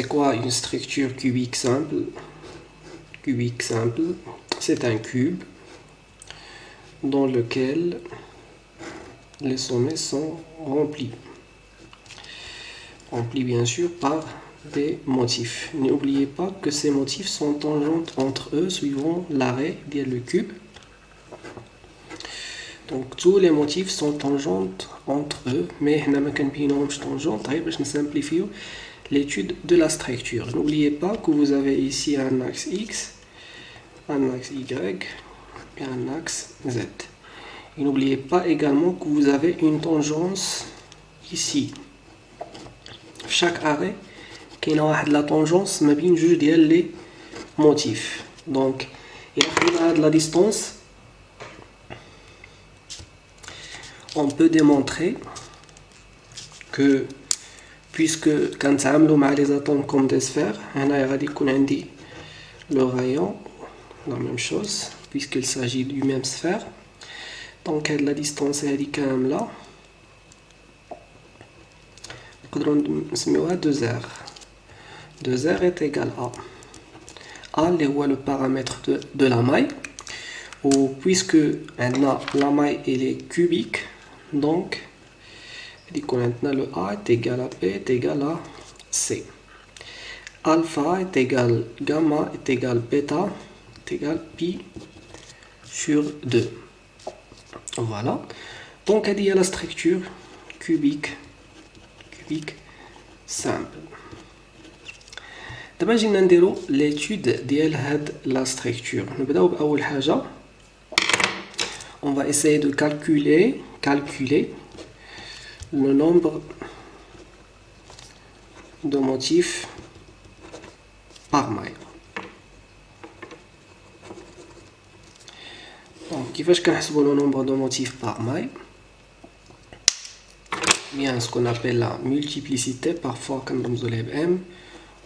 c'est quoi une structure cubique simple? Cubique simple, c'est un cube dans lequel les sommets sont remplis. Remplis bien sûr par des motifs. N'oubliez pas que ces motifs sont tangents entre eux suivant l'arrêt du cube. Donc tous les motifs sont tangents entre eux, mais nous n'avons pas tangentes. Je vais simplifier l'étude de la structure. N'oubliez pas que vous avez ici un axe X, un axe Y et un axe Z. Et n'oubliez pas également que vous avez une tangence ici. Chaque arrêt, il y a la tangence mais bien juste les motifs. Donc, il y a de la distance. On peut démontrer que puisque quand on a les atomes comme des sphères, on a le rayon, la même chose, puisqu'il s'agit d'une même sphère. Donc la distance est là. On va 2R. 2R est égal à. A est le paramètre de la maille. Ou puisque la maille elle est cubique, donc maintenant le A est égal à B est égal à C. Alpha est égal gamma est égal bêta est égal pi sur 2. Voilà. Donc il y a la structure cubique simple. D'abord je vais faire l'étude de la structure. On va essayer de calculer le nombre de motifs par maille. Donc, كيفاش كنحسبوا le nombre de motifs par maille? Bien ce qu'on appelle la multiplicité, parfois comme nous M,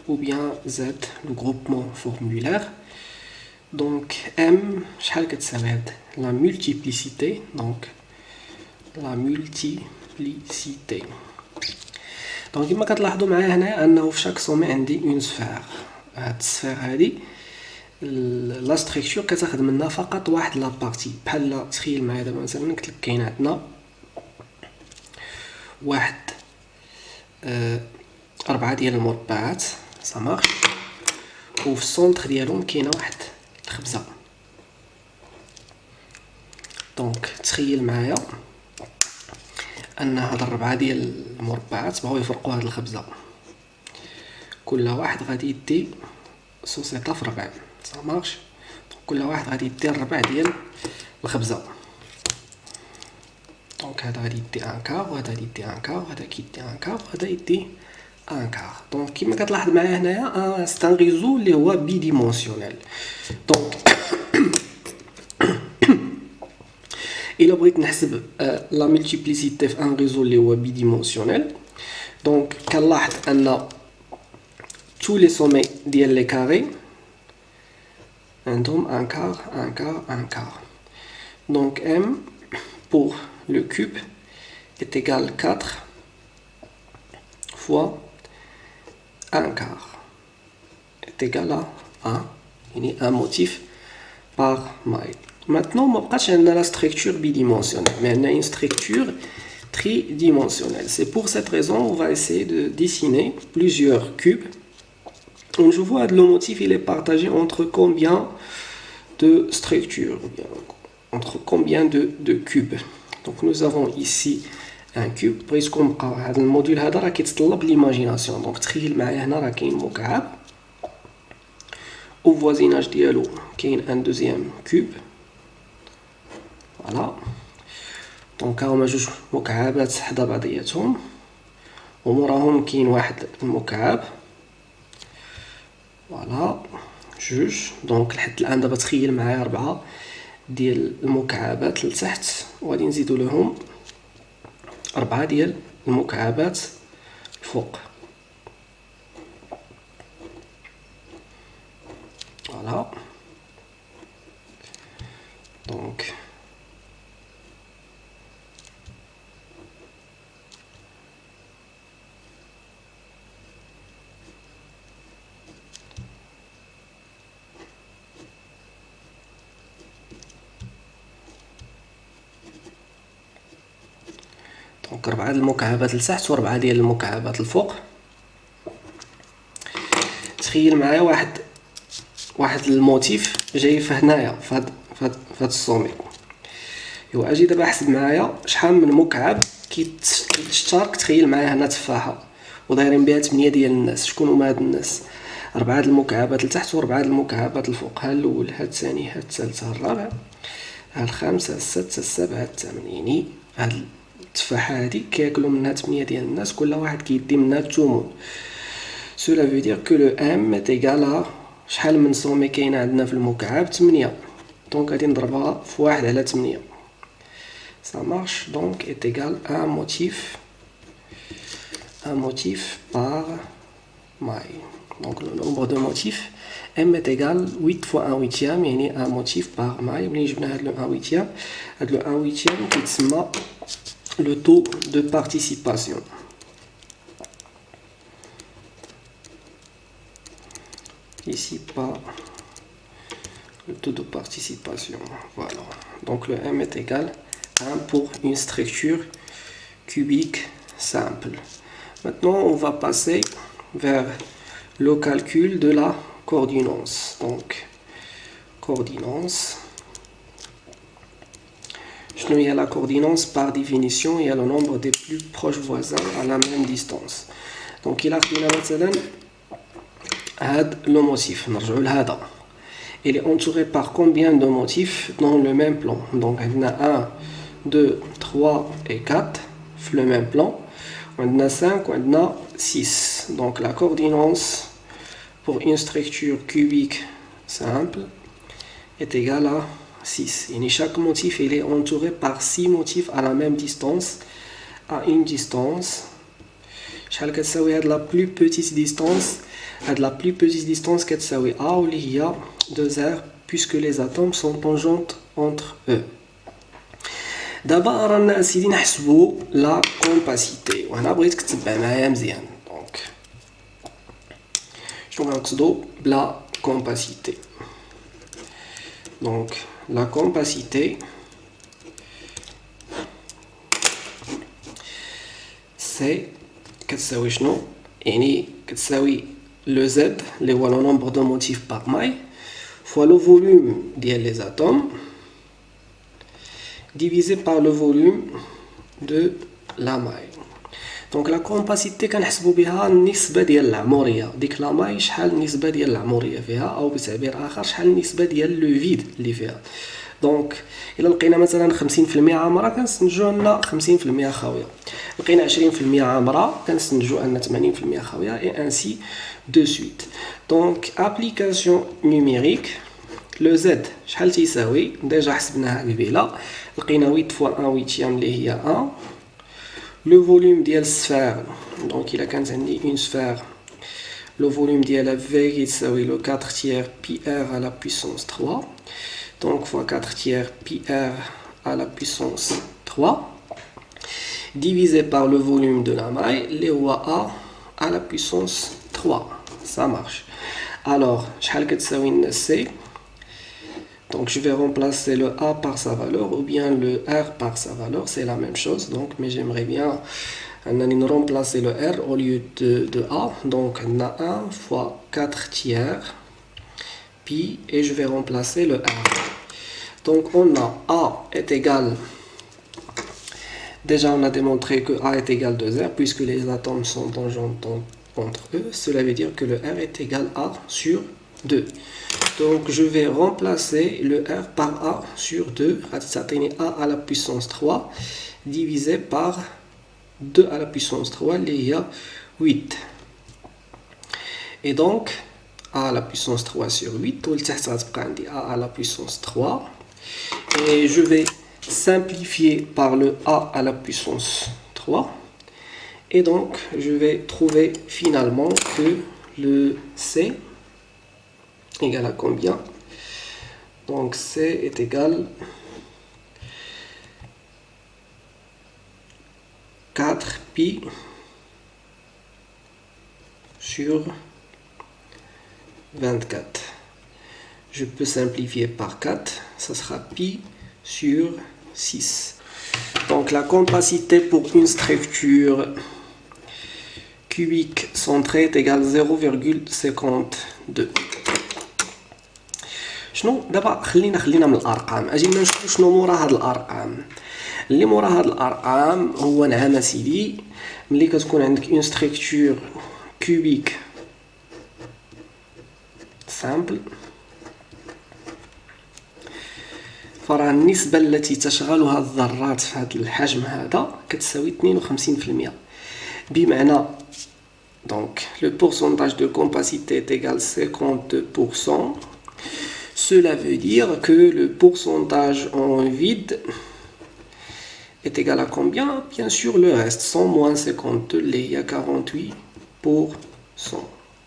ou bien Z, le groupement formulaire. Donc M, la multiplicité, donc la multiplicité. Donc كما كتلاحظوا معايا هنا انه في chaque sommet عندي une sphère. هاد السفير هادي لا ستركتور كتاخد منها فقط واحد لا بارتي. بحال تخيل معايا دابا مثلا قلت لك كاين عندنا واحد 4 ديال المربعات ça marche. وفي السونتر ديالهم كاينه واحد الخبزه. دونك تخيل معايا ان هاد 4 ديال المربعات بغاو يفرقوا هاد الخبزه. كل واحد غادي يدي سوسيطه في ربع ça marche. كل واحد غادي يدي الربع ديال الخبزه. دونك هذا غادي يدي ان كار وهذا غادي يدي ان كار وهذا كيدي ان كار وهذا يدي ان كار. دونك كيما كتلاحظ معايا هنايا سي ان ريزو اللي هو بي ديمونسيونيل. دونك الا بغيت نحسب لا ملتيبليسيتي في ان ريزو اللي هو بي ديمونسيونيل، دونك كنلاحظ ان tous les sommets ديال لي كاري عندهم un quart, un quart, un quart. Donc M pour le cube est égal 4 fois un quart est égal à 1. Il y a un motif par maille. Maintenant, on a la structure bidimensionnelle, mais on a une structure tridimensionnelle. C'est pour cette raison on va essayer de dessiner plusieurs cubes. Donc je vois que le motif il est partagé entre combien de structures, entre combien de cubes. Donc nous avons ici un cube. Puisqu'on a le module هذا qui يتطلب l'imagination. Donc تخيل معايا هنا راه كاين مكعب. Au voisinage ديالو كاين un deuxième cube. Voilà. Donc هما جوج مكعبات حدا بعضياتهم. وموراهم كاين واحد المكعب. فوالا جوج. دونك لحد الان دابا تخيل معايا 4 ديال المكعبات لتحت وغادي نزيدو لهم 4 ديال المكعبات الفوق. فوالا دونك دونك 4 ديال المكعبات لتحت و4 ديال المكعبات الفوق. تخيل معايا واحد الموتيف جاي فهنايا فهاد السومي. ايوا اجي دابا احسب معايا شحال من مكعب كيتشارك. تخيل معايا هنا تفاحه ودايرين بها 8 ديال الناس. شكون هما هاد الناس؟ 4 د المكعبات لتحت و4 د المكعبات الفوق. ها الاول، ها الثاني، ها الثالث، ها الرابع، ها الخامس، ها السادس، ها السابع، ها الثامن. يعني هاد التفاحه هادي كياكلوا منها 8 ديال الناس، كل واحد كيدي منها الثمن. cela veut dire que le m est égal à شحال من سومي كاينه عندنا في المكعب؟ 8. دونك غادي نضربها في 1 على 8. ça marche donc est égal à un motif par maille. Donc le nombre de motifs m est égal 8 fois 1 huitième. يعني un motif par maille. ملي جبنا هاد لو 1 huitième، هاد لو 1 huitième كيتسمى le taux de participation. Ici pas le taux de participation. Voilà, donc le m est égal à 1 pour une structure cubique simple. Maintenant on va passer vers le calcul de la coordinance. Donc coordinance, il y a la coordinance par définition, il y a le nombre des plus proches voisins à la même distance. Donc il a مثلا هاد le motif. نرجعوا لهذا. Il est entouré par combien de motifs dans le même plan? Donc on a 1, 2, 3 et 4 في le même plan. On a 5, on a 6. Donc la coordinance pour une structure cubique simple est égale à 6. Et chaque motif il est entouré par 6 motifs à la même distance, à une distance. شحال كتساوي هاد la plus petite distance؟ هاد la plus petite distance كتساوي A واللي هي 2R puisque les atomes sont tangentes entre eux. دابا رانا اسيدي نحسبوا لا كومباسيتي، وهنا بغيتك تتبع معايا مزيان. دونك شنو غنقصدوا بلا كومباسيتي؟ دونك لا كومباسيتي سي كتساوي شنو؟ يعني كتساوي le Z اللي هو le nombre de motifs par maille fois le volume ديال les atomes divisé par le volume de la maille. Donc la compacité كنحسبوا بها النسبة ديال العمورية. ديك لا ماي شحال النسبة ديال العمورية فيها، أو بتعبير آخر شحال النسبة ديال لو فيد اللي فيها. دونك إلا لقينا مثلا 50% عامرة كنستنتجو أن 50% خاوية، لقينا 20% عامرة كنستنتجو أن 80% خاوية، et ainsi de suite. Donc application numérique. لو زد شحال تيساوي؟ ديجا حسبناها قبيله، لقينا 8 فوا 1 ويتيام اللي هي 1. لو فوليوم ديال السفير، دونك الا كانت عندي اون سفير لو فوليوم ديالها في كيتساوي لو 4 تيير بي ار على بويسونس 3. دونك فوا 4 تيير بي ار على بويسونس 3 divisé par le volume de la maille اللي هو a à la puissance 3. ça marche. alors شحال كتساوي لنا سي؟ Donc je vais remplacer le A par sa valeur ou bien le R par sa valeur, c'est la même chose. Donc, mais j'aimerais bien remplacer le R au lieu de A. Donc on a 1 fois 4 tiers pi et je vais remplacer le R. Donc on a A est égal, déjà on a démontré que A est égal à 2R puisque les atomes sont tangentes entre eux. Cela veut dire que le R est égal à sur 2. Donc je vais remplacer le R par A sur 2, A à la puissance 3 divisé par 2 à la puissance 3, il y a 8. Et donc A à la puissance 3 sur 8, A à la puissance 3. Et je vais simplifier par le A à la puissance 3. Et donc je vais trouver finalement que le C égal à combien? Donc C est égal à 4 pi sur 24. Je peux simplifier par 4, ça sera pi sur 6. Donc la compacité pour une structure cubique centrée est égale 0,52. شنو دابا خلينا من الارقام، اجينا نشوفوا شنو مورا هاد الارقام. اللي مورا هاد الارقام هو نعم سيدي، ملي كتكون عندك اون ستركتور كوبيك سامبل، فراه النسبة التي تشغلها الذرات في هذا الحجم هذا كتساوي 52%. بمعنى donc le pourcentage de compacité est égal à 52%. Cela veut dire que le pourcentage en vide est égal à combien? Bien sûr le reste, 100 moins 52, il y a 48%.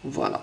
Voilà.